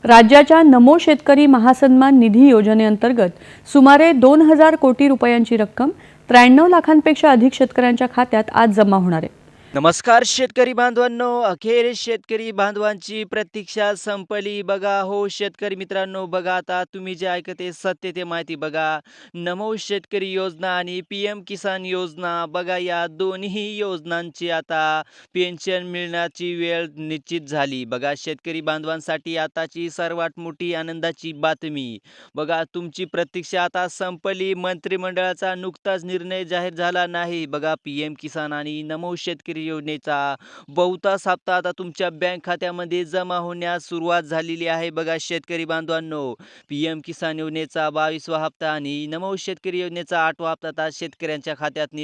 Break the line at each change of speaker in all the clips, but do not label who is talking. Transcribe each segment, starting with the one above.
राज्याच्या नमो शेतकरी महासन्मान निधी योजनेअंतर्गत सुमारे 2,000 कोटी रुपयांची रक्कम 93 लाखांपेक्षा अधिक शेतकऱ्यांच्या खात्यात आज जमा होणार आहे.
नमस्कार शेतकरी बांधवांनो, अखेर शेतकरी बांधवांची प्रतीक्षा संपली. बघा हो शेतकरी मित्रांनो, बघा आता तुम्ही जे ऐकते सत्य ते माहिती बघा. नमो शेतकरी योजना आणि PM किसान योजना बघा, या दोन्ही योजनांची आता पेन्शन मिळण्याची वेळ निश्चित झाली. बघा शेतकरी बांधवांसाठी आताची सर्वात मोठी आनंदाची बातमी. बघा तुमची प्रतीक्षा आता संपली. मंत्रिमंडळाचा नुकताच निर्णय जाहीर झाला नाही. बघा PM किसान आणि नमो शेतकरी योजनेचा बहुतांश हप्ता आता तुमच्या बँक खात्यामध्ये जमा होण्यास सुरुवात झालेली आहे. बघा शेतकरी बांधवांनो, PM किसान योजनेचा 22वा हप्ता आणि नमो शेतकरी योजनेचा 8वा हप्ता आता शेतकऱ्यांच्या खात्यात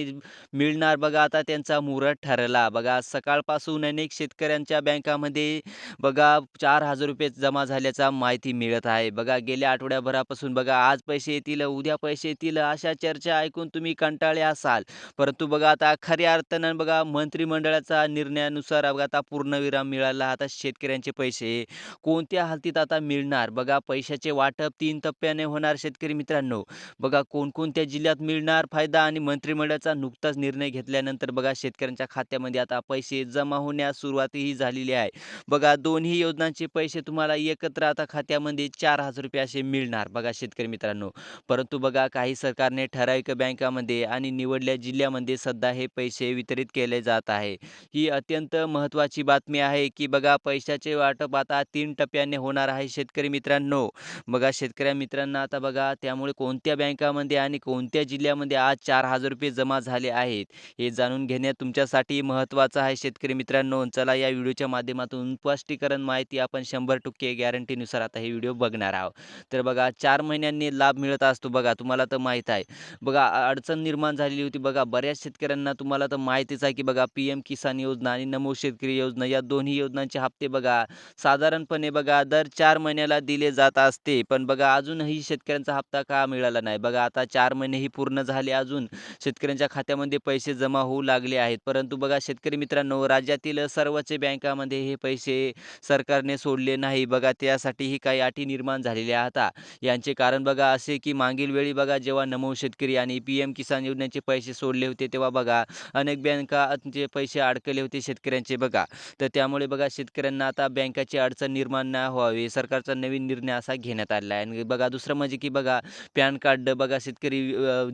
मिळणार. बघा आता त्यांचा मुहूर्त ठरला. बघा सकाळपासून अनेक शेतकऱ्यांच्या बँकामध्ये बघा 4,000 रुपये जमा झाल्याचा माहिती मिळत आहे. बघा गेल्या आठवड्याभरापासून बघा आज पैसे येतील, उद्या पैसे येतील अशा चर्चा ऐकून तुम्ही कंटाळले असाल. परंतु बघा आता खऱ्या अर्थानं बघा मंत्रिमंडळाचा निर्णयानुसार बघा आता पूर्णविराम मिळाला. आता शेतकऱ्यांचे पैसे कोणत्या हालतीत आता मिळणार? बघा पैशाचे वाटप 3 टप्प्याने होणार शेतकरी मित्रांनो. बघा कोणकोणत्या जिल्ह्यात मिळणार फायदा आणि मंत्रिमंडळाचा नुकताच निर्णय घेतल्यानंतर बघा शेतकऱ्यांच्या खात्यामध्ये आता पैसे जमा होण्यास सुरुवातही झालेली आहे. बघा दोन्ही योजनांचे पैसे तुम्हाला एकत्र आता खात्यामध्ये 4,000 रुपये असे मिळणार बघा शेतकरी मित्रांनो. परंतु बघा काही सरकारने ठराविक बँकामध्ये आणि निवडल्या जिल्ह्यामध्ये सध्या हे पैसे वितरित केले जात आहे. ही अत्यंत महत्त्वाची बातमी आहे, की बघा पैशाचे वाटप आता 3 टप्प्याने होणार आहे शेतकरी मित्रांनो. बघा शेतकरी मित्रांना आता बघा त्यामुळे कोणत्या बँकामध्ये आणि कोणत्या जिल्ह्यामध्ये आज 4,000 रुपये जमा झाले आहेत, हे जाणून घेणे तुमच्यासाठी महत्त्वाचं आहे शेतकरी मित्रांनो. चला या व्हिडिओच्या माध्यमातून स्पष्टीकरण माहिती आपण 100% गॅरंटीनुसार आता हे व्हिडिओ बघणार आहोत. तर बघा 4 महिन्यांनी लाभ मिळत असतो बघा, तुम्हाला तर माहीत आहे. बघा अडचण निर्माण झालेली होती बघा बऱ्याच शेतकऱ्यांना, तुम्हाला तर माहितीच आहे की बघा PM किसान योजना आणि नमो शेतकरी योजना या दोन्ही योजनांचे हप्ते बघा साधारणपणे बघा दर 4 महिन्याला दिले जात असते. पण बघा अजूनही शेतकऱ्यांचा हप्ता का मिळाला नाही? बघा आता 4 महिनेही पूर्ण झाले, अजून शेतकऱ्यांच्या खात्यामध्ये पैसे जमा होऊ लागले आहेत. परंतु बघा शेतकरी मित्रांनो, राज्यातील सर्वच बँकामध्ये हे पैसे सरकारने सोडले नाही. बघा त्यासाठीही काही अटी निर्माण झालेल्या आता. यांचे कारण बघा असे की मागील वेळी बघा जेव्हा नमो शेतकरी आणि PM किसान योजनेचे पैसे सोडले होते, तेव्हा बघा अनेक बँकाचे पैसे अडकले होते शेतकऱ्यांचे बघा. तर त्यामुळे बघा शेतकऱ्यांना आता बँकाची अडचण निर्माण नाही व्हावी, सरकारचा नवीन निर्णय असा घेण्यात आलेला आहे. आणि बघा दुसरं म्हणजे की बघा पॅन कार्ड बघा शेतकरी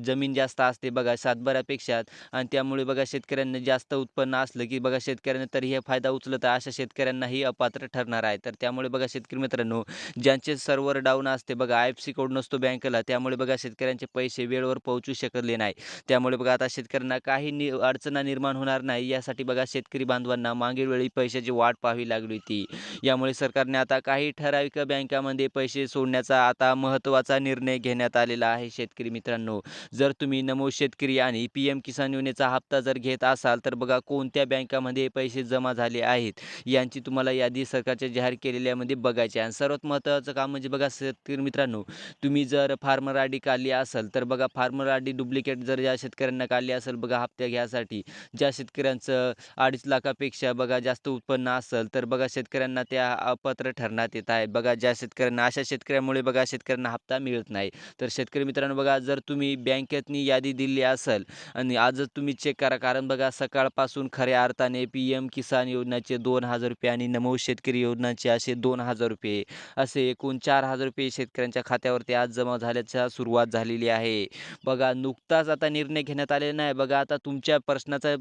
जमीन जास्त असते बघा सातबाऱ्यापेक्षा, आणि त्यामुळे बघा शेतकऱ्यांना जास्त उत्पन्न असलं की बघा शेतकऱ्यांना तरी हे फायदा उचलत आहे, अशा शेतकऱ्यांनाही अपात्र ठरणार आहे. तर त्यामुळे बघा शेतकरी मित्रांनो, ज्यांचे सर्व्हर डाऊन असते बघा, IFSC कोड नसतो बँकेला, त्यामुळे बघा शेतकऱ्यांचे पैसे वेळेवर पोहोचू शकले नाही. त्यामुळे बघा आता शेतकऱ्यांना काही अडचण निर्माण होणार नाही, यासाठी बघा शेतकरी बांधवांना मागील वेळी पैशाची वाट पाहावी लागली होती. यामुळे सरकारने आता काही ठराविक बँकामध्ये पैसे सोडण्याचा आता महत्त्वाचा निर्णय घेण्यात आलेला आहे शेतकरी मित्रांनो. जर तुम्ही नमो शेतकरी आणि PM किसान योजनेचा हप्ता जर घेत असाल, तर बघा कोणत्या बँकामध्ये पैसे जमा झाले आहेत यांची तुम्हाला यादी सरकारच्या जाहीर केलेल्यामध्ये बघायची आहे. आणि सर्वात महत्त्वाचं काम म्हणजे बघा शेतकरी मित्रांनो, तुम्ही जर फार्मर ID काढली असेल, तर बघा फार्मर ID डुप्लिकेट जर ज्या शेतकऱ्यांना काढली असेल बघा हप्ते घ्यासाठी, ज्या शेतकऱ्यांचं 2.5 लाखापेक्षा बघा जास्त उत्पन्न असेल, तर बघा शेतकऱ्यांना त्या अपात्र ठरण्यात येत आहे. बघा ज्या शेतकऱ्यांना, अशा शेतकऱ्यांमुळे बघा शेतकऱ्यांना हप्ता मिळत नाही. तर शेतकरी मित्रांनो, बघा जर तुम्ही बँकेतनी यादी दिली असेल आणि आजच तुम्ही चेक करा, कारण बघा सकाळपासून खऱ्या अर्थाने PM किसान योजनेचे 2,000 रुपये आणि नमो शेतकरी योजनाचे असे 2,000 रुपये, असे एकूण 4,000 रुपये शेतकऱ्यांच्या खात्यावरती आज जमा झाल्याच्या सुरुवात झालेली आहे. बघा नुकताच आता निर्णय घेण्यात आलेला नाही. बघा आता तुमच्या प्रश्नाचा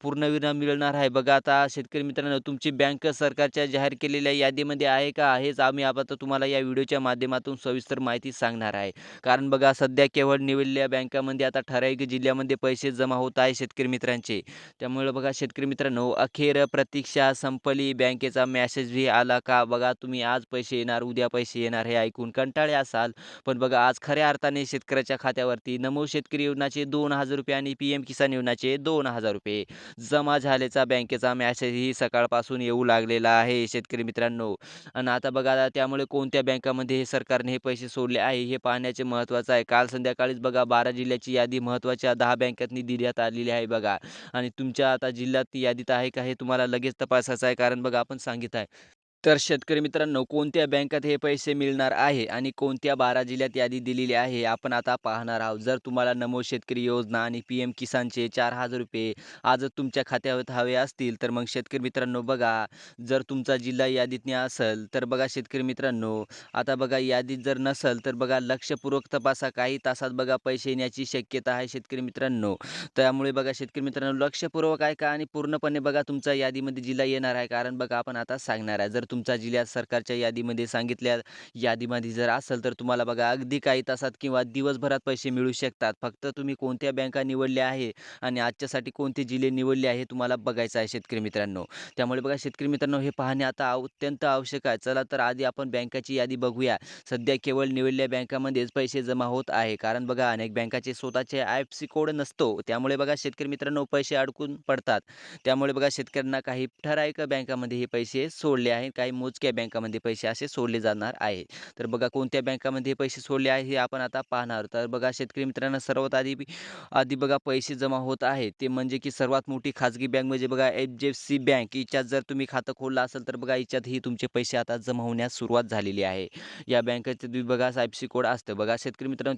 पूर्णविराम मिळणार आहे. बघा आता शेतकरी मित्रांनो, तुमची बँक सरकारच्या जाहीर केलेल्या यादीमध्ये आहे का? हेच आम्ही आता तुम्हाला या व्हिडिओच्या माध्यमातून सविस्तर माहिती सांगणार आहे. कारण बघा सध्या केवळ निवडलेल्या बँकामध्ये आता ठराविक जिल्ह्यामध्ये पैसे जमा होत आहे शेतकरी मित्रांचे. त्यामुळे बघा शेतकरी मित्रांनो, अखेर प्रतीक्षा संपली. बँकेचा मेसेजही आला का? बघा तुम्ही आज पैसे येणार, उद्या पैसे येणार हे ऐकून कंटाळले असाल. पण बघा आज खऱ्या अर्थाने शेतकऱ्याच्या खात्यावरती नमो शेतकरी योजनाचे 2,000 रुपये आणि PM किसान योजनाचे 2,000 रुपये जमा झाल्याचा बँकेचा मेसेजही सकाळपासून येऊ लागलेला आहे शेतकरी मित्रांनो. आणि आता बघा त्यामुळे कोणत्या बँकामध्ये हे सरकारने हे पैसे सोडले आहे हे पाहण्याचे महत्त्वाचं आहे. काल संध्याकाळीच बघा 12 जिल्ह्याची यादी महत्त्वाच्या 10 बँकांनी देण्यात आलेली आहे बघा. आणि तुमच्या आता जिल्ह्यात ती यादीत आहे का हे तुम्हाला लगेच तपासायचं आहे, कारण बघा आपण सांगित आहे तर शेतकरी मित्रांनो, कोणत्या बँकात हे पैसे मिळणार आहे आणि कोणत्या 12 जिल्ह्यात यादी दिलेली आहे, आपण आता पाहणार आहोत. जर तुम्हाला नमो शेतकरी योजना आणि पी-एम किसानचे ₹4,000 आजच तुमच्या खात्यात हवे असतील, तर मग शेतकरी मित्रांनो बघा, जर तुमचा जिल्हा यादीत असेल, तर बघा शेतकरी मित्रांनो, आता बघा यादीत जर नसेल, तर बघा लक्षपूर्वक तपासा. काही तासात बघा पैसे येण्याची शक्यता आहे शेतकरी मित्रांनो. त्यामुळे बघा शेतकरी मित्रांनो, लक्षपूर्वक ऐका आणि पूर्णपणे बघा तुमचा यादीमध्ये जिल्हा येणार आहे. कारण बघा आपण आता सांगणार आहे. जर तुमचा जिल्हा सरकारच्या यादीमध्ये सांगितल्या यादीमध्ये जर असेल, तर तुम्हाला बघा अगदी काही तासात किंवा दिवसभरात पैसे मिळू शकतात. फक्त तुम्ही कोणत्या बँका निवडल्या आहे आणि आजच्यासाठी कोणते जिल्हे निवडले आहे, हे तुम्हाला बघायचं आहे शेतकरी मित्रांनो. त्यामुळे बघा शेतकरी मित्रांनो, हे पाहणे आता अत्यंत आवश्यक आहे. चला तर आधी आपण बँकाची यादी बघूया. सध्या केवळ निवडलेल्या बँकामध्येच पैसे जमा होत आहे. कारण बघा अनेक बँकाचे स्वतःचे आय-एफ-सी कोड नसतो. त्यामुळे बघा शेतकरी मित्रांनो पैसे अडकून पडतात. त्यामुळे बघा शेतकऱ्यांना काही ठराविक बँकामध्ये हे पैसे सोडले आहेत. काही मोजक्या बँकामध्ये पैसे असे सोडले जाणार आहे. तर बघा कोणत्या बँकामध्ये हे पैसे सोडले आहे हे आपण आता पाहणार आहोत. तर बघा शेतकरी मित्रांनो सर्वात आधी आधी बघा पैसे जमा होत आहेत. ते म्हणजे की सर्वात मोठी खाजगी बँक म्हणजे बघा एच-डी-एफ-सी बँक. हिच्यात जर तुम्ही खातं खोललं असेल, तर बघा हिच्यातही तुमचे पैसे आता जमा होण्यास सुरुवात झालेली आहे. या बँकेचे तुम्ही बघा आय-एफ-सी कोड असतं. बघा शेतकरी मित्रांनो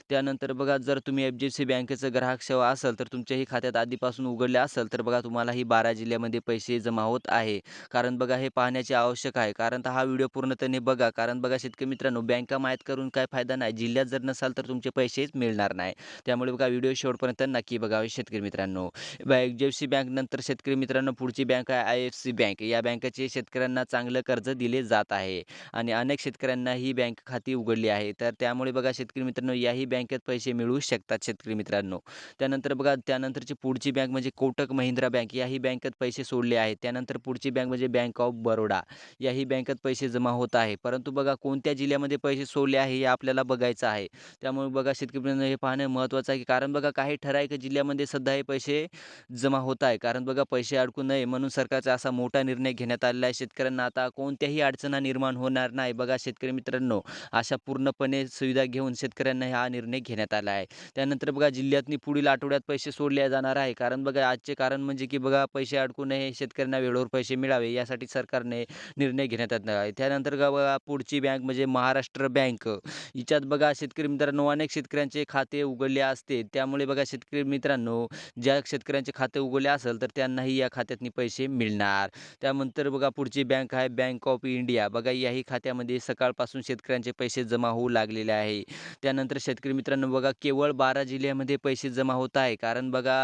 त्यानंतर बघा जर तुम्ही एच-डी-एफ-सी बँकेचं ग्राहक सेवा असेल, तर तुमच्याही खात्यात आधीपासून उघडले असेल, तर बघा तुम्हालाही 12 जिल्ह्यामध्ये पैसे जमा होत आहे. कारण बघा हे पाहण्याचे आवश्यक आहे. कारण तर हा व्हिडिओ पूर्णपणे बघा. कारण बघा शेतकरी मित्रांनो, बँका माहीत करून काय फायदा नाही. जिल्ह्यात जर नसाल, तर तुमचे पैसेच मिळणार नाही. त्यामुळे बघा व्हिडिओ शेवटपर्यंत नक्की बघावे शेतकरी मित्रांनो. एच-डी-एफ-सी बँक नंतर शेतकरी मित्रांनो पुढची बँक आहे आय-एफ-सी बँक. या बँकेचे शेतकऱ्यांना चांगलं कर्ज दिले जात आहे आणि अनेक शेतकऱ्यांना ही बँक खाती उघडली आहे. तर त्यामुळे बघा शेतकरी मित्रांनो, याही बँकेत पैसे मिळू शकतात शेतकरी मित्रांनो. त्यानंतर बघा त्यानंतरची पुढची बँक म्हणजे कोटक महिंद्रा बँक. याही बँकेत पैसे सोडले आहेत. त्यानंतर पुढची बँक म्हणजे बँक ऑफ बरोडा. याही बँकेत पैसे जमा होत आहे. परंतु बघा कोणत्या जिल्ह्यामध्ये पैसे सोडले आहे हे आपल्याला बघायचं आहे. त्यामुळे बघा शेतकरी मित्रांनो हे पाहणं महत्त्वाचं आहे, कारण बघा काही ठराविक जिल्ह्यामध्ये सध्या हे पैसे जमा होत आहे. कारण बघा पैसे अडकू नये म्हणून सरकारचा असा मोठा निर्णय घेण्यात आलेला आहे. शेतकऱ्यांना आता कोणत्याही अडचणी निर्माण होणार नाही. बघा शेतकरी मित्रांनो, अशा पूर्णपणे सुविधा घेऊन शेतकऱ्यांना हा निर्णय घेण्यात आला आहे. त्यानंतर बघा जिल्ह्यातनी पुढील आठवड्यात पैसे सोडले जाणार आहे. कारण बघा आजचे कारण म्हणजे की बघा पैसे अडकू नये, शेतकऱ्यांना वेळेवर पैसे मिळावे यासाठी सरकारने निर्णय घेण्यात आला आहे. त्यानंतर बघा पुढची बँक म्हणजे महाराष्ट्र बँक. हिच्यात बघा शेतकरी मित्रांनो अनेक शेतकऱ्यांचे खाते उघडले असते. त्यामुळे बघा शेतकरी मित्रांनो, ज्या शेतकऱ्यांचे खाते उघडले असेल, तर त्यांनाही या खात्यातनी पैसे मिळणार. त्यानंतर बघा पुढची बँक आहे बँक ऑफ इंडिया. बघा याही खात्यामध्ये सकाळपासून शेतकऱ्यांचे पैसे जमा होऊ लागलेले आहे. त्यानंतर शेतकरी मित्रांनो बघा केवळ 12 जिल्ह्यामध्ये पैसे जमा होत आहे. कारण बघा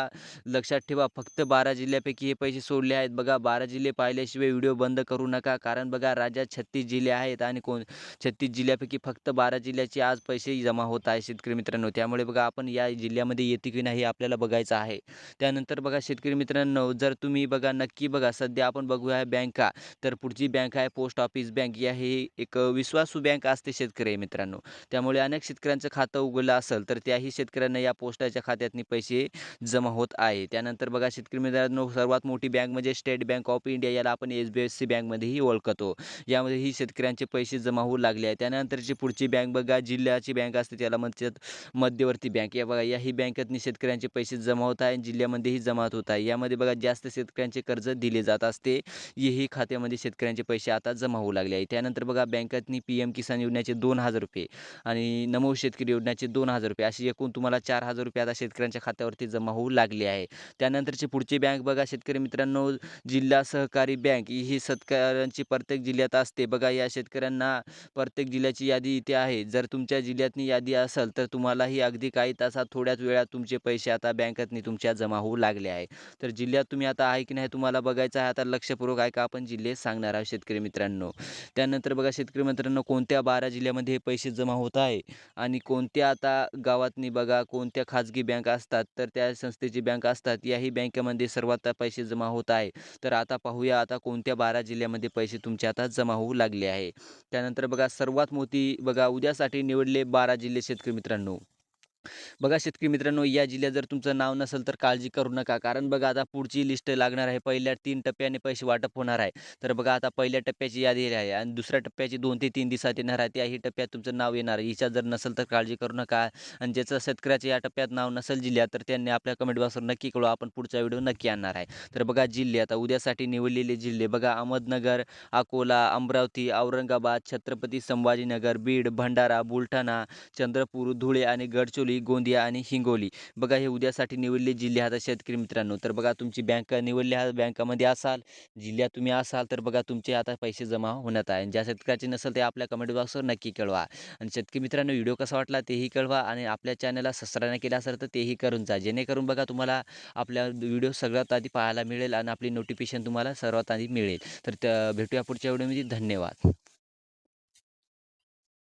लक्षात ठेवा फक्त 12 जिल्ह्यापैकी हे पैसे सोडले आहेत. बघा 12 जिल्हे पाहिल्याशिवाय व्हिडिओ बंद करू नका. कारण बघा राज्यात 36 जिल्हे आहेत आणि 36 जिल्ह्यापैकी फक्त 12 जिल्ह्याचे आज पैसे जमा होत आहे शेतकरी मित्रांनो. त्यामुळे बघा आपण या जिल्ह्यामध्ये येते की नाही हे आपल्याला बघायचं आहे. त्यानंतर बघा शेतकरी मित्रांनो, जर तुम्ही बघा नक्की बघा सध्या आपण बघूया बँका. तर पुढची बँक आहे पोस्ट ऑफिस बँक. या ही एक विश्वासू बँक असते शेतकरी मित्रांनो. त्यामुळे अनेक शेतकऱ्यांचं खातं उघडलं असेल, तर त्याही शेतकऱ्यांना या पोस्टाच्या खात्यातनी पैसे जमा होत आहे. त्यानंतर बघा शेतकरी मित्रांनो सर्वात मोठी बँक म्हणजे स्टेट बँक ऑफ इंडिया. याला आपण एस-बी-एफ-सी बँकमध्येही ओळखतो. यामध्येही शेतकऱ्यांचे पैसे जमा होऊ लागले आहे. त्यानंतरची पुढची बँक बघा जिल्ह्याची बँक असते, त्याला म्हणतात मध्यवर्ती बँक. या बघा याही बँकेतनी शेतकऱ्यांचे पैसे जमा होत आहे आणि जिल्ह्यामध्येही जमा होत आहे. यामध्ये बघा जास्त शेतकऱ्यांचे कर्ज दिले जात असते. हेही खात्यामध्ये शेतकऱ्यांचे पैसे आता जमा होऊ लागले आहे. त्यानंतर बघा बँकेतनी पी-एम किसान योजनेचे ₹2,000 आणि नमो शेतकरी योजनेचे ₹2,000 असे एकूण तुम्हाला ₹4,000 आता शेतकऱ्यांच्या खात्यावरती जमा होऊ लागले आहे. त्यानंतरची पुढची बँक बघा शेतकरी मित्रांनो, जिल्हा सहकारी बँक. ही शेतकऱ्यांची प्रत्येक जिल्ह्यात असते. बघा या शेतकऱ्यांना प्रत्येक जिल्ह्याची यादी इथे आहे. जर तुमच्या जिल्ह्यातनी यादी असेल, तर तुम्हालाही अगदी काही तासात थोड्याच वेळात तुमचे पैसे आता बँकेतनी तुमच्या जमा होऊ लागले आहे. तर जिल्ह्यात तुम्ही आता आहे की नाही तुम्हाला बघायचं आहे. आता लक्षपूर्वक ऐका, आपण जिल्हे सांगणार आहोत शेतकरी मित्रांनो. त्यानंतर बघा शेतकरी मित्रांनो कोणत्या 12 जिल्ह्यामध्ये हे पैसे जमा होत आहे आणि कोणत्या आता गावातनी बघा कोणत्या खाजगी बँक असतात, तर त्या संस्थेची बँक असतात. याही बँकेमध्ये सर्वात पैसे जमा होत आहे. तर आता पाहूया आता कोणत्या 12 जिल्ह्यामध्ये पैसे तुमचे आता जमा होऊ लागले आहे. त्यानंतर बघा सर्वात मोठी बघा उद्यासाठी निवडले 12 जिल्हे शेतकरी मित्रांनो. बघा शेतकरी मित्रांनो, या जिल्ह्यात जर तुमचं नाव नसेल तर काळजी करू नका. कारण बघा आता पुढची लिस्ट लागणार आहे. पहिल्या 3 टप्प्याने पैसे वाटप होणार आहे. तर बघा आता पहिल्या टप्प्याची यादी आहे आणि दुसऱ्या टप्प्याची 2 ते 3 दिवसात येणार आहे. त्याही टप्प्यात तुमचं नाव येणार आहे. हिच्यात जर नसेल तर काळजी करू नका आणि ज्याचं शेतकऱ्याचं या टप्प्यात नाव नसेल जिल्ह्यात, तर त्यांनी आपल्या कमेंट बॉक्सवर नक्की कळवा. आपण पुढचा व्हिडिओ नक्की आणणार आहे. तर बघा जिल्हे आता उद्यासाठी निवडलेले जिल्हे बघा अहमदनगर, अकोला, अमरावती, औरंगाबाद, छत्रपती संभाजीनगर, बीड, भंडारा, बुलढाणा, चंद्रपूर, धुळे आणि गडचिरोली, गोंदिया आणि हिंगोली. बघा हे उद्यासाठी निवडले जिल्हे आहेत शेतकरी मित्रांनो. तर बघा तुमची बँक निवडली आहे, बँकामध्ये असाल, जिल्ह्यात तुम्ही असाल, तर बघा तुमचे आता पैसे जमा होण्यात आहे. ज्या शेतकऱ्याचे नसेल ते आपल्या कमेंट बॉक्सवर नक्की कळवा. आणि शेतकरी मित्रांनो व्हिडिओ कसा वाटला तेही कळवा आणि आपल्या चॅनलला सबस्क्राईब नाही केलं असेल तर तेही करून जा. जेणेकरून बघा तुम्हाला आपल्या व्हिडिओ सगळ्यात आधी पाहायला मिळेल आणि आपली नोटिफिकेशन तुम्हाला सर्वात आधी मिळेल. तर भेटूया पुढच्या व्हिडिओमध्ये. धन्यवाद.